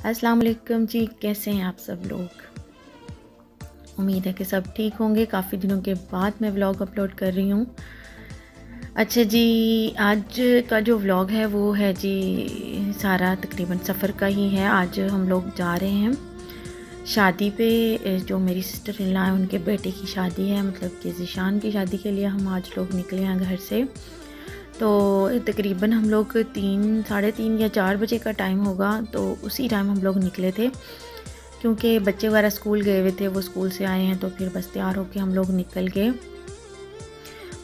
अस्सलाम वालेकुम जी, कैसे हैं आप सब लोग। उम्मीद है कि सब ठीक होंगे। काफ़ी दिनों के बाद मैं व्लॉग अपलोड कर रही हूँ। अच्छा जी, आज का जो व्लॉग है वो है जी सारा तकरीबन सफ़र का ही है। आज हम लोग जा रहे हैं शादी पे। जो मेरी सिस्टर इन लॉ है उनके बेटे की शादी है, मतलब कि ज़ीशान की शादी के लिए हम आज लोग निकले हैं घर से। तो तकरीबन हम लोग 3, 3:30 या 4 बजे का टाइम होगा, तो उसी टाइम हम लोग निकले थे क्योंकि बच्चे वगैरह स्कूल गए हुए थे। वो स्कूल से आए हैं तो फिर बस तैयार होके हम लोग निकल गए।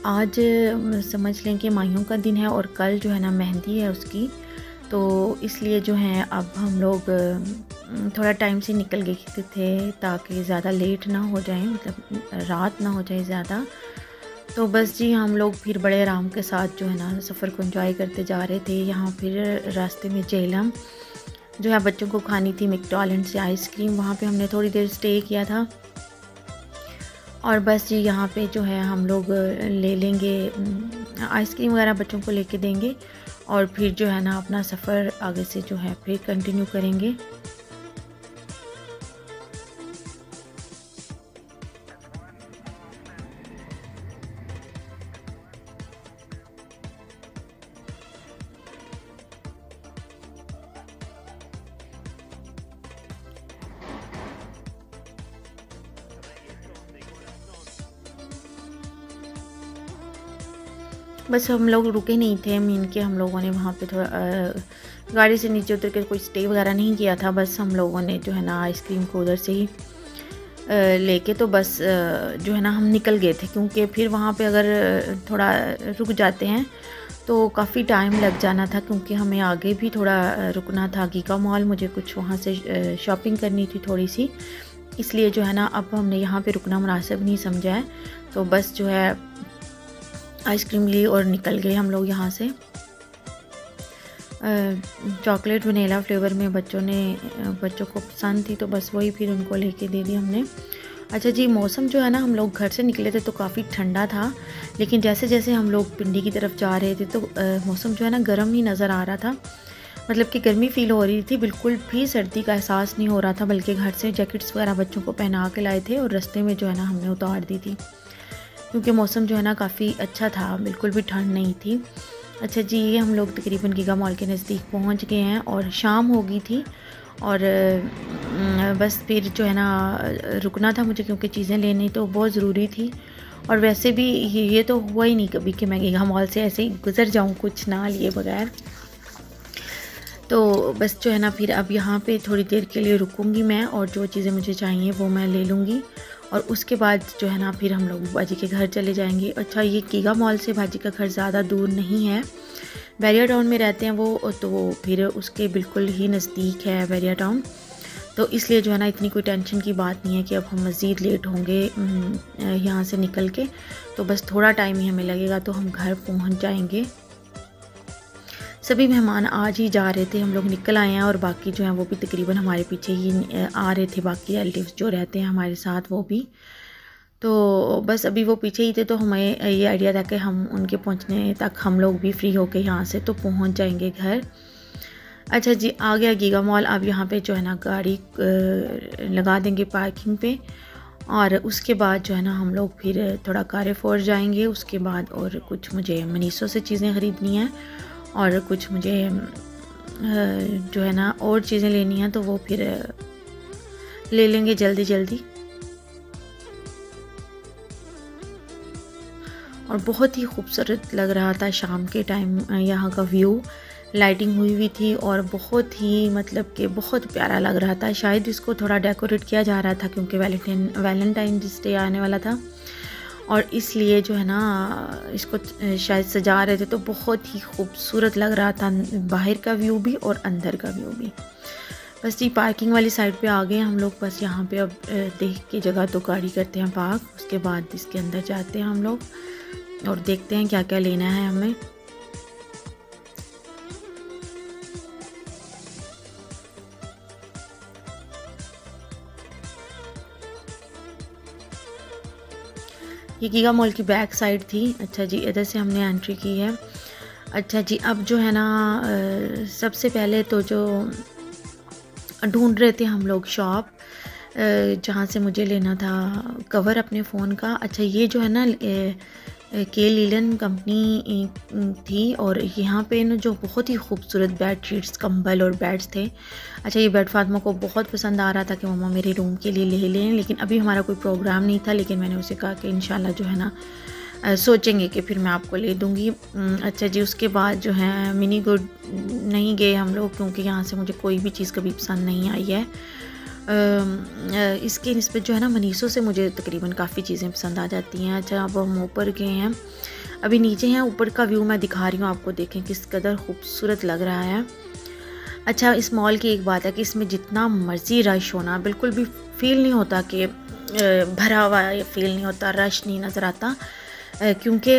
आज समझ लें कि माहियों का दिन है और कल जो है ना मेहंदी है उसकी, तो इसलिए जो है अब हम लोग थोड़ा टाइम से निकल गए थे ताकि ज़्यादा लेट ना हो जाए, मतलब रात ना हो जाए ज़्यादा। तो बस जी हम लोग फिर बड़े आराम के साथ जो है ना सफ़र को एंजॉय करते जा रहे थे। यहाँ फिर रास्ते में जेलम जो है बच्चों को खानी थी मैकडॉनल्ड से आइसक्रीम, वहाँ पे हमने थोड़ी देर स्टे किया था। और बस जी यहाँ पे जो है हम लोग ले लेंगे आइसक्रीम वगैरह, बच्चों को लेके देंगे और फिर जो है ना अपना सफ़र आगे से जो है फिर कंटिन्यू करेंगे। बस हम लोग रुके नहीं थे, मीन के हम लोगों ने वहाँ पे थोड़ा गाड़ी से नीचे उतर के कोई स्टे वगैरह नहीं किया था। बस हम लोगों ने जो है ना आइसक्रीम को उधर से ही लेके तो बस जो है ना हम निकल गए थे, क्योंकि फिर वहाँ पे अगर थोड़ा रुक जाते हैं तो काफ़ी टाइम लग जाना था, क्योंकि हमें आगे भी थोड़ा रुकना था गीगा मॉल। मुझे कुछ वहाँ से शॉपिंग करनी थी थोड़ी सी, इसलिए जो है ना अब हमने यहाँ पे रुकना मुनासिब नहीं समझा है। तो बस जो है आइसक्रीम ली और निकल गए हम लोग यहाँ से। चॉकलेट वनीला फ्लेवर में बच्चों को पसंद थी, तो बस वही फिर उनको लेके दे दी हमने। अच्छा जी, मौसम जो है ना हम लोग घर से निकले थे तो काफ़ी ठंडा था, लेकिन जैसे जैसे हम लोग पिंडी की तरफ जा रहे थे तो मौसम जो है ना गर्म ही नज़र आ रहा था, मतलब कि गर्मी फ़ील हो रही थी। बिल्कुल भी सर्दी का एहसास नहीं हो रहा था, बल्कि घर से जैकेट्स वगैरह बच्चों को पहना के लाए थे और रास्ते में जो है ना हमने उतार दी थी, क्योंकि मौसम जो है ना काफ़ी अच्छा था, बिल्कुल भी ठंड नहीं थी। अच्छा जी, ये हम लोग तकरीबन गीगा मॉल के नज़दीक पहुंच गए हैं और शाम हो गई थी और बस फिर जो है ना रुकना था मुझे, क्योंकि चीज़ें लेनी तो बहुत ज़रूरी थी। और वैसे भी ये तो हुआ ही नहीं कभी कि मैं गीगा मॉल से ऐसे ही गुज़र जाऊँ कुछ ना लिए बगैर। तो बस जो है ना फिर अब यहाँ पे थोड़ी देर के लिए रुकूंगी मैं और जो चीज़ें मुझे चाहिए वो मैं ले लूँगी और उसके बाद जो है ना फिर हम लोग बाजी के घर चले जाएंगे। अच्छा, ये गीगा मॉल से बाजी का घर ज़्यादा दूर नहीं है, बैरिया टाउन में रहते हैं वो, तो फिर उसके बिल्कुल ही नज़दीक है बैरिया टाउन। तो इसलिए जो है ना इतनी कोई टेंशन की बात नहीं है कि अब हम मज़ीद लेट होंगे यहाँ से निकल के। तो बस थोड़ा टाइम ही हमें लगेगा तो हम घर पहुँच जाएंगे। सभी मेहमान आज ही जा रहे थे, हम लोग निकल आए हैं और बाकी जो हैं वो भी तकरीबन हमारे पीछे ही आ रहे थे, बाकी रिलेटिव्स जो रहते हैं हमारे साथ वो भी। तो बस अभी वो पीछे ही थे, तो हमें ये आइडिया था कि हम उनके पहुंचने तक हम लोग भी फ्री होके यहाँ से तो पहुंच जाएंगे घर। अच्छा जी, आ गया गीगा मॉल। अब यहाँ पे जो है ना गाड़ी लगा देंगे पार्किंग पे और उसके बाद जो है ना हम लोग फिर थोड़ा कारेफोर जाएंगे। उसके बाद और कुछ मुझे मनीषो से चीज़ें ख़रीदनी हैं और कुछ मुझे जो है ना और चीज़ें लेनी हैं, तो वो फिर ले लेंगे जल्दी जल्दी। और बहुत ही खूबसूरत लग रहा था शाम के टाइम यहाँ का व्यू, लाइटिंग हुई हुई थी और बहुत ही मतलब कि बहुत प्यारा लग रहा था। शायद इसको थोड़ा डेकोरेट किया जा रहा था क्योंकि वैलेंटाइन डे आने वाला था और इसलिए जो है ना इसको शायद सजा रहे थे, तो बहुत ही खूबसूरत लग रहा था बाहर का व्यू भी और अंदर का व्यू भी। बस जी पार्किंग वाली साइड पे आ गए हम लोग। बस यहाँ पे अब देख के जगह तो गाड़ी करते हैं पार्क, उसके बाद इसके अंदर जाते हैं हम लोग और देखते हैं क्या क्या लेना है हमें। ये गीगा मॉल की बैक साइड थी। अच्छा जी, इधर से हमने एंट्री की है। अच्छा जी, अब जो है ना सबसे पहले तो जो ढूंढ रहे थे हम लोग शॉप जहाँ से मुझे लेना था कवर अपने फ़ोन का। अच्छा, ये जो है ना के लीलन कंपनी थी, और यहाँ पे ना जो बहुत ही खूबसूरत बेड शीट्स, कंबल और बेड्स थे। अच्छा, ये बेड फातिमा को बहुत पसंद आ रहा था कि मम्मा मेरे रूम के लिए ले लें, लेकिन अभी हमारा कोई प्रोग्राम नहीं था। लेकिन मैंने उसे कहा कि इंशाल्लाह जो है ना सोचेंगे कि फिर मैं आपको ले दूँगी। अच्छा जी, उसके बाद जो है मिनी गुड नहीं गए हम लोग, क्योंकि यहाँ से मुझे कोई भी चीज़ कभी पसंद नहीं आई है। इसके निस्बत जो है ना मनीसो से मुझे तकरीबन काफ़ी चीज़ें पसंद आ जाती हैं। अच्छा, अब हम ऊपर गए हैं, अभी नीचे हैं। ऊपर का व्यू मैं दिखा रही हूँ आपको, देखें किस कदर खूबसूरत लग रहा है। अच्छा, इस मॉल की एक बात है कि इसमें जितना मर्ज़ी रश होना, बिल्कुल भी फील नहीं होता कि भरा हुआ फील नहीं होता, रश नहीं नज़र आता, क्योंकि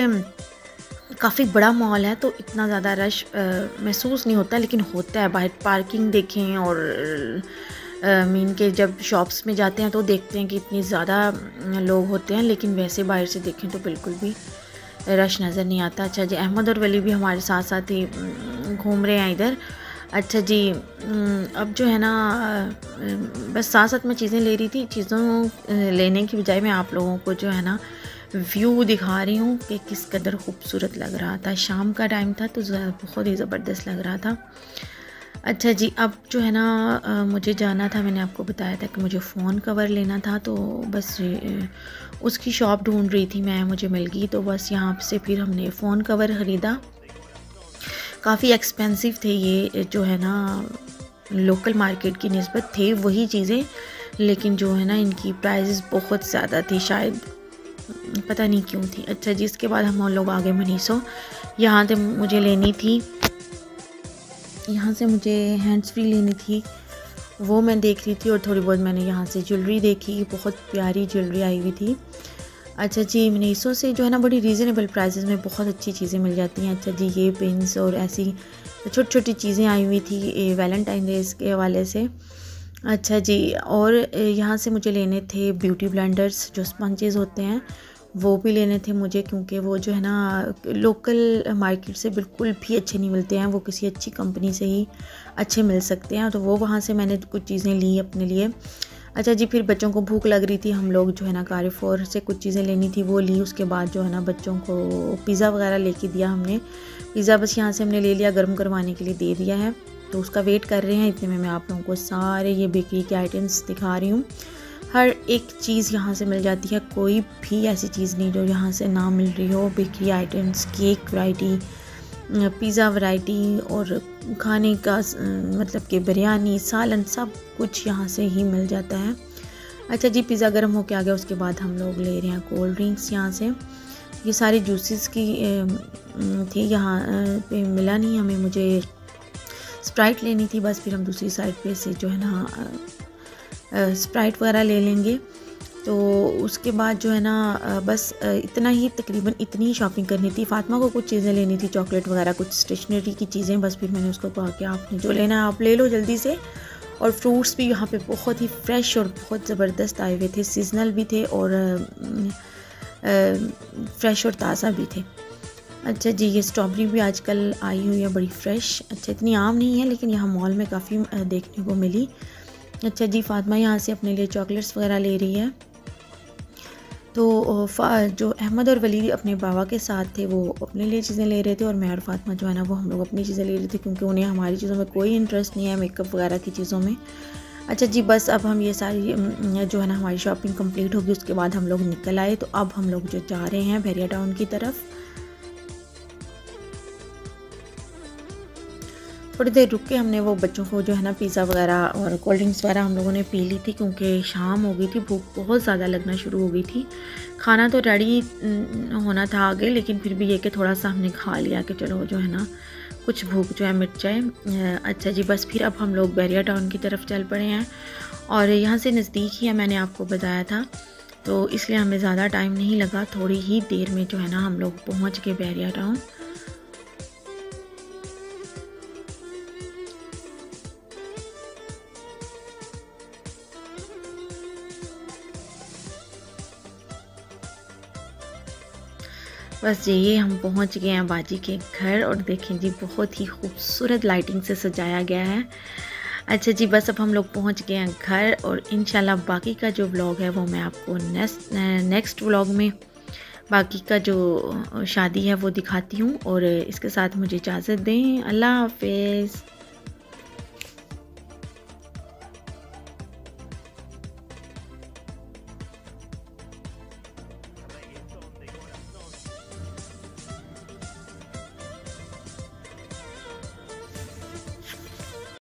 काफ़ी बड़ा मॉल है तो इतना ज़्यादा रश महसूस नहीं होता। लेकिन होता है, बाहर पार्किंग देखें और मीन के जब शॉप्स में जाते हैं तो देखते हैं कि इतनी ज़्यादा लोग होते हैं, लेकिन वैसे बाहर से देखें तो बिल्कुल भी रश नज़र नहीं आता। अच्छा जी, अहमद और वली भी हमारे साथ साथ ही घूम रहे हैं इधर। अच्छा जी, अब जो है ना बस साथ साथ में चीज़ें ले रही थी। चीज़ों लेने की बजाय मैं आप लोगों को जो है ना व्यू दिखा रही हूँ कि किस कदर खूबसूरत लग रहा था। शाम का टाइम था तो बहुत ही ज़बरदस्त लग रहा था। अच्छा जी, अब जो है ना मुझे जाना था, मैंने आपको बताया था कि मुझे फ़ोन कवर लेना था, तो बस उसकी शॉप ढूंढ रही थी मैं, मुझे मिल गई। तो बस यहाँ से फिर हमने फ़ोन कवर ख़रीदा। काफ़ी एक्सपेंसिव थे ये, जो है ना लोकल मार्केट की निस्बत थे वही चीज़ें, लेकिन जो है ना इनकी प्राइसेस बहुत ज़्यादा थी, शायद पता नहीं क्यों थी। अच्छा जी, इसके बाद हम लोग आ गए मनीसो। यहाँ से मुझे लेनी थी, यहाँ से मुझे हैंड्स फ्री लेनी थी, वो मैं देख रही थी। और थोड़ी बहुत मैंने यहाँ से ज्वेलरी देखी, बहुत प्यारी ज्वेलरी आई हुई थी। अच्छा जी, मनीसो से जो है ना बड़ी रीज़नेबल प्राइसेस में बहुत अच्छी चीज़ें मिल जाती हैं। अच्छा जी, ये पिन्स और ऐसी छोटी छोटी चीज़ें आई हुई थी वैलेंटाइन डेज़ के हवाले से। अच्छा जी, और यहाँ से मुझे लेने थे ब्यूटी ब्लेंडर्स, जो स्पंजेस होते हैं वो भी लेने थे मुझे, क्योंकि वो जो है ना लोकल मार्केट से बिल्कुल भी अच्छे नहीं मिलते हैं, वो किसी अच्छी कंपनी से ही अच्छे मिल सकते हैं। तो वो वहाँ से मैंने कुछ चीज़ें ली अपने लिए। अच्छा जी, फिर बच्चों को भूख लग रही थी, हम लोग जो है ना कारफोर से कुछ चीज़ें लेनी थी वो ली। उसके बाद जो है ना बच्चों को पिज़्ज़ा वगैरह लेके दिया हमने। पिज़्ज़ा बस यहाँ से हमने ले लिया, गर्म करवाने के लिए दे दिया है, तो उसका वेट कर रहे हैं। इतने में मैं आप लोगों को सारे ये बेकरी के आइटम्स दिखा रही हूँ। हर एक चीज़ यहाँ से मिल जाती है, कोई भी ऐसी चीज़ नहीं जो यहाँ से ना मिल रही हो। Bakery items, cake variety, pizza variety और खाने का मतलब कि बिरयानी, सालन, सब कुछ यहाँ से ही मिल जाता है। अच्छा जी, पिज़्ज़ा गर्म होके आ गया। उसके बाद हम लोग ले रहे हैं कोल्ड ड्रिंक्स यहाँ से। ये सारी जूसेस की थी, यहाँ पे मिला नहीं हमें, मुझे स्प्राइट लेनी थी। बस फिर हम दूसरी साइड पे से जो है ना स्प्राइट वगैरह ले लेंगे। तो उसके बाद जो है ना बस इतना ही, तकरीबन इतनी ही शॉपिंग करनी थी। फातिमा को कुछ चीज़ें लेनी थी, चॉकलेट वगैरह, कुछ स्टेशनरी की चीज़ें। बस फिर मैंने उसको कहा कि आपने जो लेना है आप ले लो जल्दी से। और फ्रूट्स भी यहाँ पे बहुत ही फ्रेश और बहुत ज़बरदस्त आए हुए थे, सीजनल भी थे और फ्रेश और ताज़ा भी थे। अच्छा जी, ये स्ट्रॉबेरी भी आजकल आई हुई है बड़ी फ्रेश। अच्छा, इतनी आम नहीं है लेकिन यहाँ मॉल में काफ़ी देखने को मिली। अच्छा जी, फातिमा यहाँ से अपने लिए चॉकलेट्स वगैरह ले रही है। तो जो अहमद और वली अपने बाबा के साथ थे वो अपने लिए चीज़ें ले रहे थे, और मैं और फातिमा जो है ना वो हम लोग अपनी चीज़ें ले रहे थे, क्योंकि उन्हें हमारी चीज़ों में कोई इंटरेस्ट नहीं है, मेकअप वगैरह की चीज़ों में। अच्छा जी, बस अब हम ये सारी जो है ना हमारी शॉपिंग कंप्लीट होगी। उसके बाद हम लोग निकल आए। तो अब हम लोग जो जा रहे हैं बहरिया टाउन की तरफ। थोड़ी देर रुक के हमने वो बच्चों को जो है ना पिज़्ज़ा वगैरह और कोल्ड ड्रिंक्स वगैरह हम लोगों ने पी ली थी, क्योंकि शाम हो गई थी, भूख बहुत ज़्यादा लगना शुरू हो गई थी। खाना तो रेडी होना था आगे, लेकिन फिर भी ये कि थोड़ा सा हमने खा लिया कि चलो जो है ना कुछ भूख जो है मिट जाए। अच्छा जी, बस फिर अब हम लोग बहरिया टाउन की तरफ चल पड़े हैं, और यहाँ से नज़दीक ही है, मैंने आपको बताया था, तो इसलिए हमें ज़्यादा टाइम नहीं लगा। थोड़ी ही देर में जो है ना हम लोग पहुँच गए बहरिया टाउन। बस जी, ये हम पहुंच गए हैं बाजी के घर, और देखें जी बहुत ही खूबसूरत लाइटिंग से सजाया गया है। अच्छा जी, बस अब हम लोग पहुंच गए हैं घर और इंशाल्लाह बाकी का जो व्लॉग है वो मैं आपको नेक्स्ट व्लॉग में बाकी का जो शादी है वो दिखाती हूँ। और इसके साथ मुझे इजाज़त दें। अल्लाह हाफ़िज़।